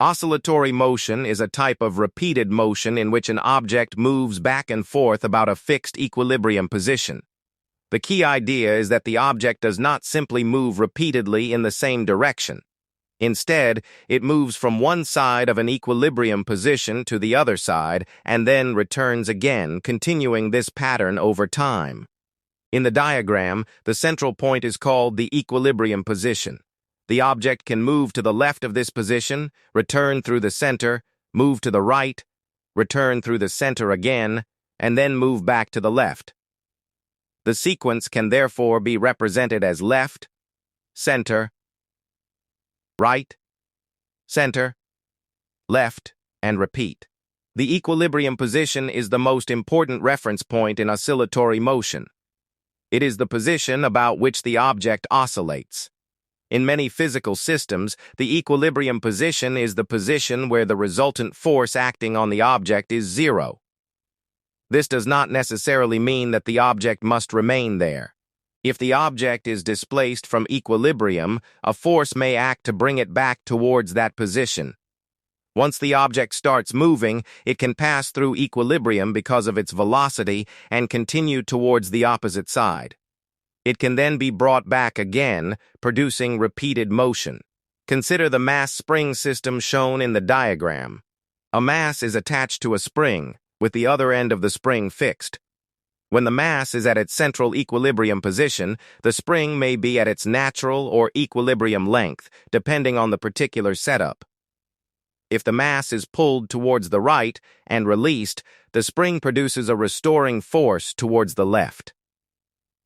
Oscillatory motion is a type of repeated motion in which an object moves back and forth about a fixed equilibrium position. The key idea is that the object does not simply move repeatedly in the same direction. Instead, it moves from one side of an equilibrium position to the other side and then returns again, continuing this pattern over time. In the diagram, the central point is called the equilibrium position. The object can move to the left of this position, return through the center, move to the right, return through the center again, and then move back to the left. The sequence can therefore be represented as left, center, right, center, left, and repeat. The equilibrium position is the most important reference point in oscillatory motion. It is the position about which the object oscillates. In many physical systems, the equilibrium position is the position where the resultant force acting on the object is zero. This does not necessarily mean that the object must remain there. If the object is displaced from equilibrium, a force may act to bring it back towards that position. Once the object starts moving, it can pass through equilibrium because of its velocity and continue towards the opposite side. It can then be brought back again, producing repeated motion. Consider the mass spring system shown in the diagram. A mass is attached to a spring, with the other end of the spring fixed. When the mass is at its central equilibrium position, the spring may be at its natural or equilibrium length, depending on the particular setup. If the mass is pulled towards the right and released, the spring produces a restoring force towards the left.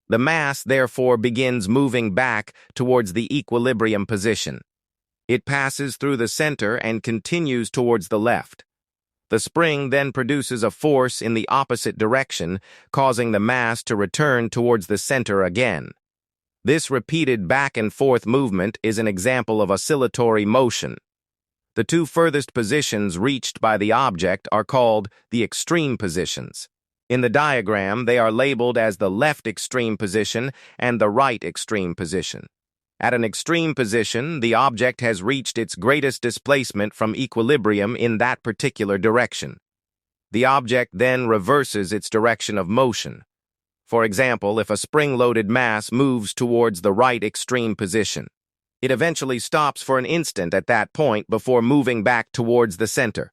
The mass, therefore, begins moving back towards the equilibrium position. It passes through the center and continues towards the left. The spring then produces a force in the opposite direction, causing the mass to return towards the center again. This repeated back-and-forth movement is an example of oscillatory motion. The two furthest positions reached by the object are called the extreme positions. In the diagram, they are labeled as the left extreme position and the right extreme position. At an extreme position, the object has reached its greatest displacement from equilibrium in that particular direction. The object then reverses its direction of motion. For example, if a spring-loaded mass moves towards the right extreme position, it eventually stops for an instant at that point before moving back towards the center.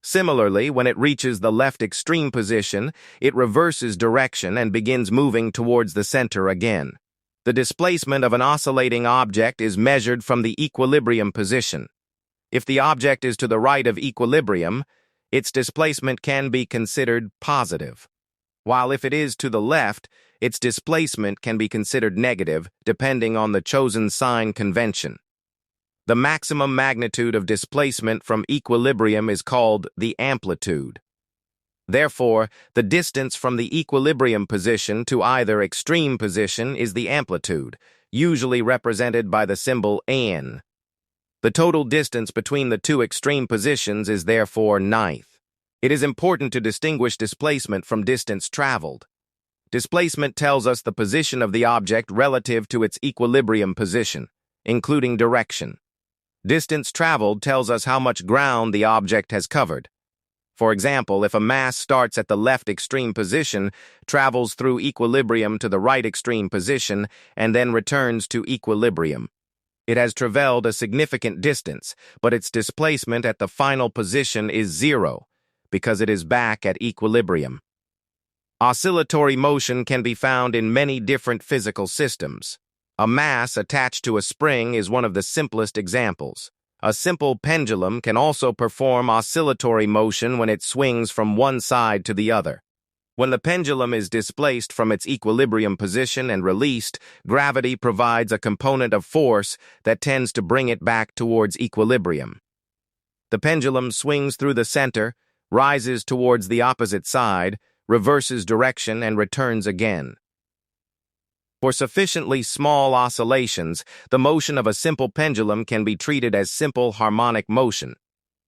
Similarly, when it reaches the left extreme position, it reverses direction and begins moving towards the center again. The displacement of an oscillating object is measured from the equilibrium position. If the object is to the right of equilibrium, its displacement can be considered positive, while if it is to the left, its displacement can be considered negative, depending on the chosen sign convention. The maximum magnitude of displacement from equilibrium is called the amplitude. Therefore, the distance from the equilibrium position to either extreme position is the amplitude, usually represented by the symbol AN. The total distance between the two extreme positions is therefore ninth. It is important to distinguish displacement from distance traveled. Displacement tells us the position of the object relative to its equilibrium position, including direction. Distance traveled tells us how much ground the object has covered. For example, if a mass starts at the left extreme position, travels through equilibrium to the right extreme position, and then returns to equilibrium, it has traveled a significant distance, but its displacement at the final position is zero, because it is back at equilibrium. Oscillatory motion can be found in many different physical systems. A mass attached to a spring is one of the simplest examples. A simple pendulum can also perform oscillatory motion when it swings from one side to the other. When the pendulum is displaced from its equilibrium position and released, gravity provides a component of force that tends to bring it back towards equilibrium. The pendulum swings through the center, rises towards the opposite side, reverses direction, and returns again. For sufficiently small oscillations, the motion of a simple pendulum can be treated as simple harmonic motion.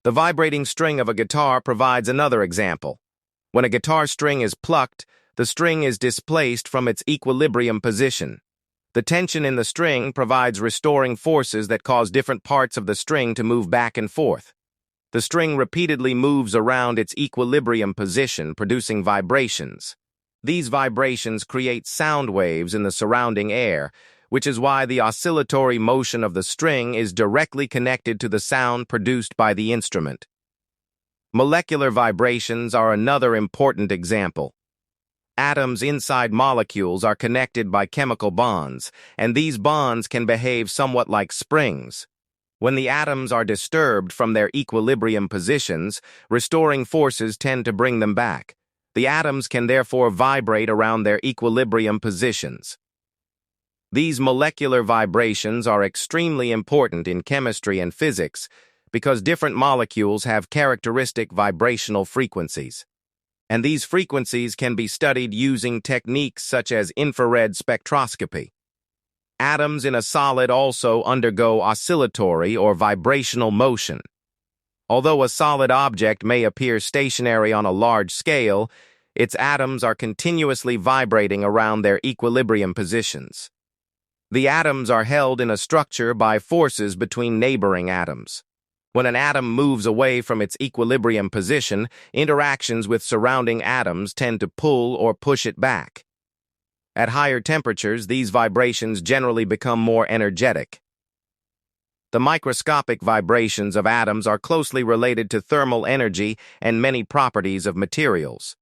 The vibrating string of a guitar provides another example. When a guitar string is plucked, the string is displaced from its equilibrium position. The tension in the string provides restoring forces that cause different parts of the string to move back and forth. The string repeatedly moves around its equilibrium position, producing vibrations. These vibrations create sound waves in the surrounding air, which is why the oscillatory motion of the string is directly connected to the sound produced by the instrument. Molecular vibrations are another important example. Atoms inside molecules are connected by chemical bonds, and these bonds can behave somewhat like springs. When the atoms are disturbed from their equilibrium positions, restoring forces tend to bring them back. The atoms can therefore vibrate around their equilibrium positions. These molecular vibrations are extremely important in chemistry and physics because different molecules have characteristic vibrational frequencies. And these frequencies can be studied using techniques such as infrared spectroscopy. Atoms in a solid also undergo oscillatory or vibrational motion. Although a solid object may appear stationary on a large scale, its atoms are continuously vibrating around their equilibrium positions. The atoms are held in a structure by forces between neighboring atoms. When an atom moves away from its equilibrium position, interactions with surrounding atoms tend to pull or push it back. At higher temperatures, these vibrations generally become more energetic. The microscopic vibrations of atoms are closely related to thermal energy and many properties of materials.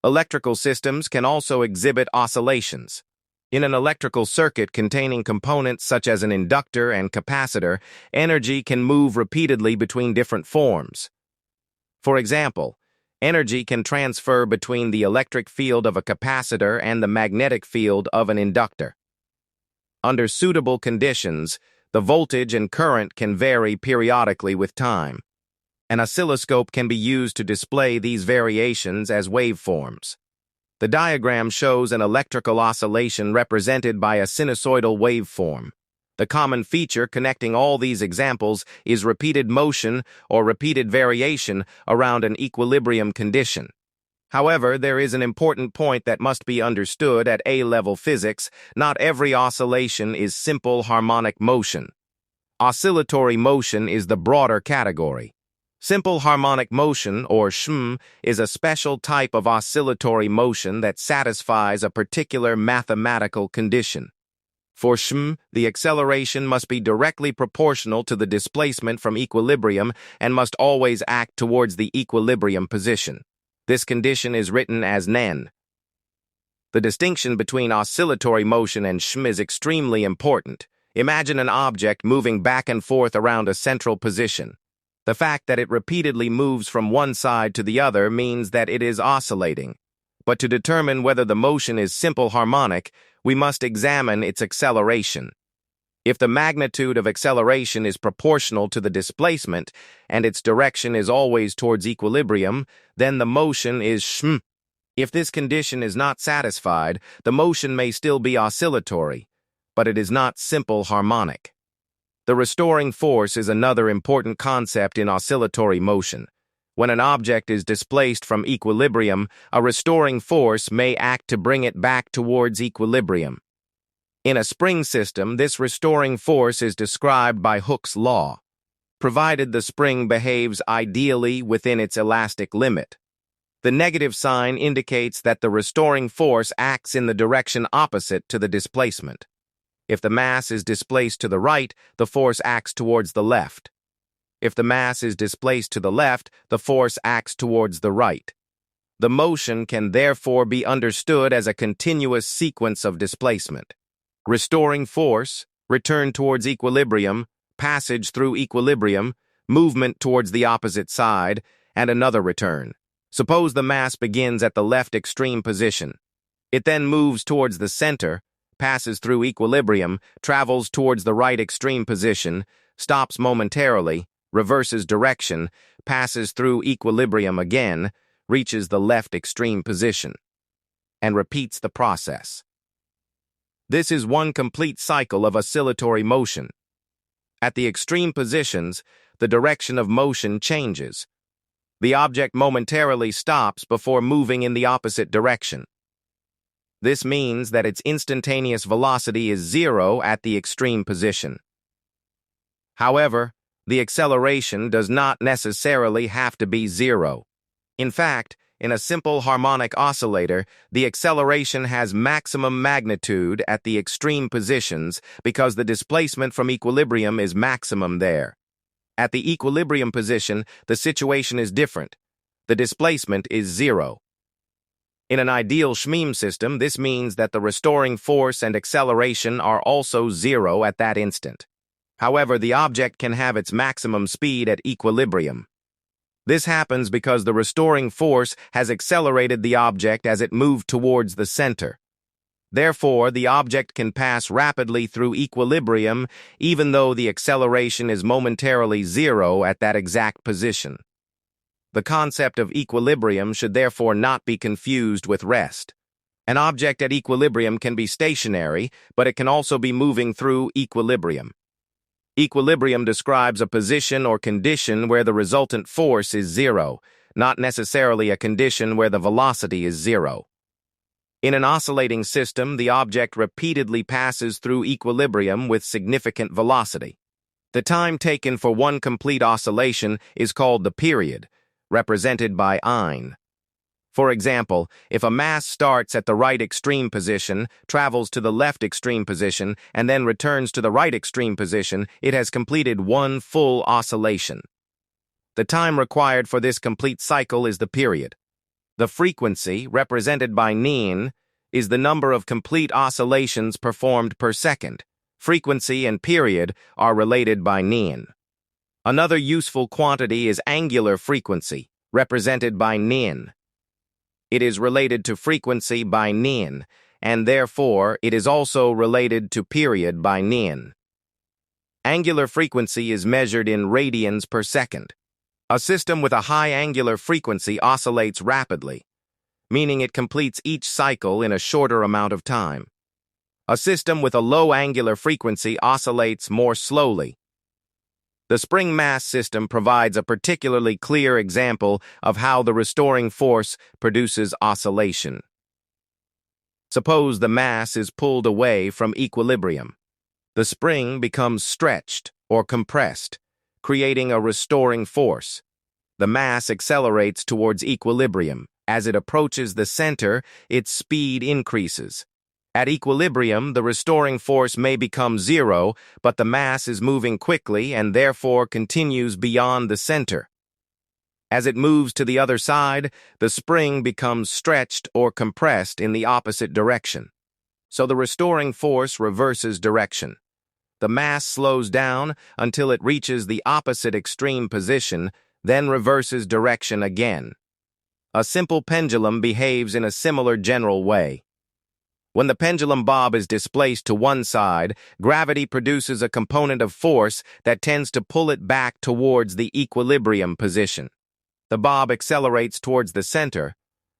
Electrical systems can also exhibit oscillations. In an electrical circuit containing components such as an inductor and capacitor, energy can move repeatedly between different forms. For example, energy can transfer between the electric field of a capacitor and the magnetic field of an inductor. Under suitable conditions, the voltage and current can vary periodically with time. An oscilloscope can be used to display these variations as waveforms. The diagram shows an electrical oscillation represented by a sinusoidal waveform. The common feature connecting all these examples is repeated motion or repeated variation around an equilibrium condition. However, there is an important point that must be understood at A-level physics. Not every oscillation is simple harmonic motion. Oscillatory motion is the broader category. Simple harmonic motion, or SHM, is a special type of oscillatory motion that satisfies a particular mathematical condition. For SHM, the acceleration must be directly proportional to the displacement from equilibrium and must always act towards the equilibrium position. This condition is written as NEN. The distinction between oscillatory motion and SHM is extremely important. Imagine an object moving back and forth around a central position. The fact that it repeatedly moves from one side to the other means that it is oscillating. But to determine whether the motion is simple harmonic, we must examine its acceleration. If the magnitude of acceleration is proportional to the displacement and its direction is always towards equilibrium, then the motion is SHM. If this condition is not satisfied, the motion may still be oscillatory, but it is not simple harmonic. The restoring force is another important concept in oscillatory motion. When an object is displaced from equilibrium, a restoring force may act to bring it back towards equilibrium. In a spring system, this restoring force is described by Hooke's law, provided the spring behaves ideally within its elastic limit. The negative sign indicates that the restoring force acts in the direction opposite to the displacement. If the mass is displaced to the right, the force acts towards the left. If the mass is displaced to the left, the force acts towards the right. The motion can therefore be understood as a continuous sequence of displacement. Restoring force, return towards equilibrium, passage through equilibrium, movement towards the opposite side, and another return. Suppose the mass begins at the left extreme position. It then moves towards the center, passes through equilibrium, travels towards the right extreme position, stops momentarily, reverses direction, passes through equilibrium again, reaches the left extreme position, and repeats the process. This is one complete cycle of oscillatory motion. At the extreme positions, the direction of motion changes. The object momentarily stops before moving in the opposite direction. This means that its instantaneous velocity is zero at the extreme position. However, The acceleration does not necessarily have to be zero. In fact, in a simple harmonic oscillator, the acceleration has maximum magnitude at the extreme positions because the displacement from equilibrium is maximum there. At the equilibrium position, the situation is different. The displacement is zero. In an ideal Schmeme system, this means that the restoring force and acceleration are also zero at that instant. However, the object can have its maximum speed at equilibrium. This happens because the restoring force has accelerated the object as it moved towards the center. Therefore, the object can pass rapidly through equilibrium even though the acceleration is momentarily zero at that exact position. The concept of equilibrium should therefore not be confused with rest. An object at equilibrium can be stationary, but it can also be moving through equilibrium. Equilibrium describes a position or condition where the resultant force is zero, not necessarily a condition where the velocity is zero. In an oscillating system, the object repeatedly passes through equilibrium with significant velocity. The time taken for one complete oscillation is called the period, represented by ein. For example, if a mass starts at the right extreme position, travels to the left extreme position, and then returns to the right extreme position, it has completed one full oscillation. The time required for this complete cycle is the period. The frequency, represented by nein, is the number of complete oscillations performed per second. Frequency and period are related by nein. Another useful quantity is angular frequency, represented by nein. It is related to frequency by nein, and therefore it is also related to period by nein. Angular frequency is measured in radians per second. A system with a high angular frequency oscillates rapidly, meaning it completes each cycle in a shorter amount of time. A system with a low angular frequency oscillates more slowly. The spring mass system provides a particularly clear example of how the restoring force produces oscillation. Suppose the mass is pulled away from equilibrium. The spring becomes stretched or compressed, creating a restoring force. The mass accelerates towards equilibrium. As it approaches the center, its speed increases. At equilibrium, the restoring force may become zero, but the mass is moving quickly and therefore continues beyond the center. As it moves to the other side, the spring becomes stretched or compressed in the opposite direction. So the restoring force reverses direction. The mass slows down until it reaches the opposite extreme position, then reverses direction again. A simple pendulum behaves in a similar general way. When the pendulum bob is displaced to one side, gravity produces a component of force that tends to pull it back towards the equilibrium position. The bob accelerates towards the center,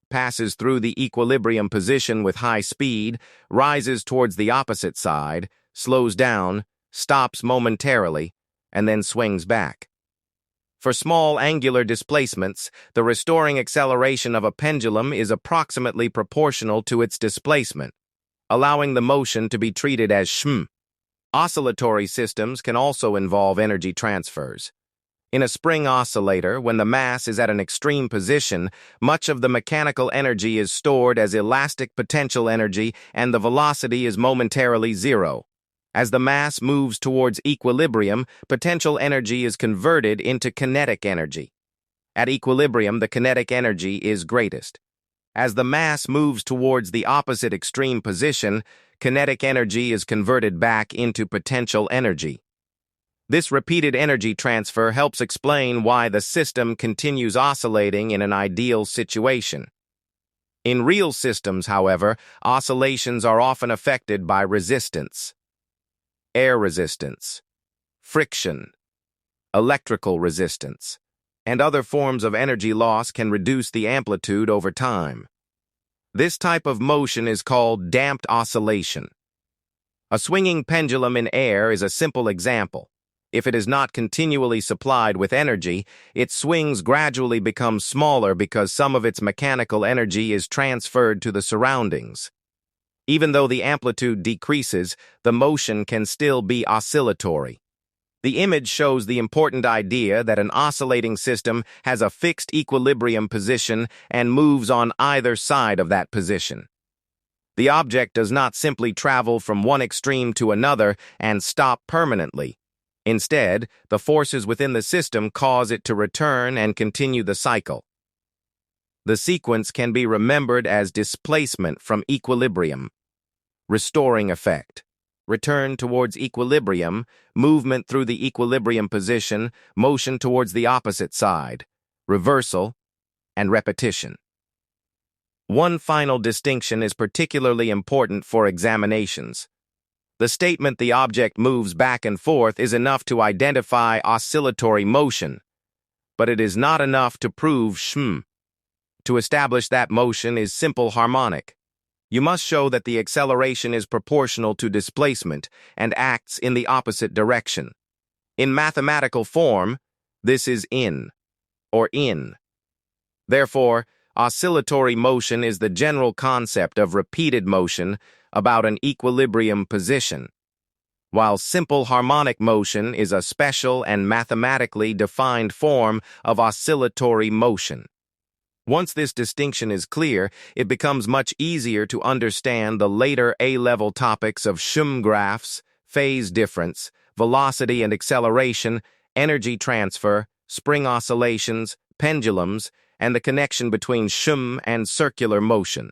passes through the equilibrium position with high speed, rises towards the opposite side, slows down, stops momentarily, and then swings back. For small angular displacements, the restoring acceleration of a pendulum is approximately proportional to its displacement, allowing the motion to be treated as Schm. Oscillatory systems can also involve energy transfers. In a spring oscillator, when the mass is at an extreme position, much of the mechanical energy is stored as elastic potential energy and the velocity is momentarily zero. As the mass moves towards equilibrium, potential energy is converted into kinetic energy. At equilibrium, the kinetic energy is greatest. As the mass moves towards the opposite extreme position, kinetic energy is converted back into potential energy. This repeated energy transfer helps explain why the system continues oscillating in an ideal situation. In real systems, however, oscillations are often affected by resistance, air resistance, friction, electrical resistance, and other forms of energy loss can reduce the amplitude over time. This type of motion is called damped oscillation. A swinging pendulum in air is a simple example. If it is not continually supplied with energy, its swings gradually become smaller because some of its mechanical energy is transferred to the surroundings. Even though the amplitude decreases, the motion can still be oscillatory. The image shows the important idea that an oscillating system has a fixed equilibrium position and moves on either side of that position. The object does not simply travel from one extreme to another and stop permanently. Instead, the forces within the system cause it to return and continue the cycle. The sequence can be remembered as displacement from equilibrium, restoring effect, return towards equilibrium, movement through the equilibrium position, motion towards the opposite side, reversal, and repetition. One final distinction is particularly important for examinations. The statement the object moves back and forth is enough to identify oscillatory motion, but it is not enough to prove shm. To establish that motion is simple harmonic. You must show that the acceleration is proportional to displacement and acts in the opposite direction. In mathematical form, this is in. Therefore, oscillatory motion is the general concept of repeated motion about an equilibrium position, while simple harmonic motion is a special and mathematically defined form of oscillatory motion. Once this distinction is clear, it becomes much easier to understand the later A-level topics of Schumann graphs, phase difference, velocity and acceleration, energy transfer, spring oscillations, pendulums, and the connection between Schumann and circular motion.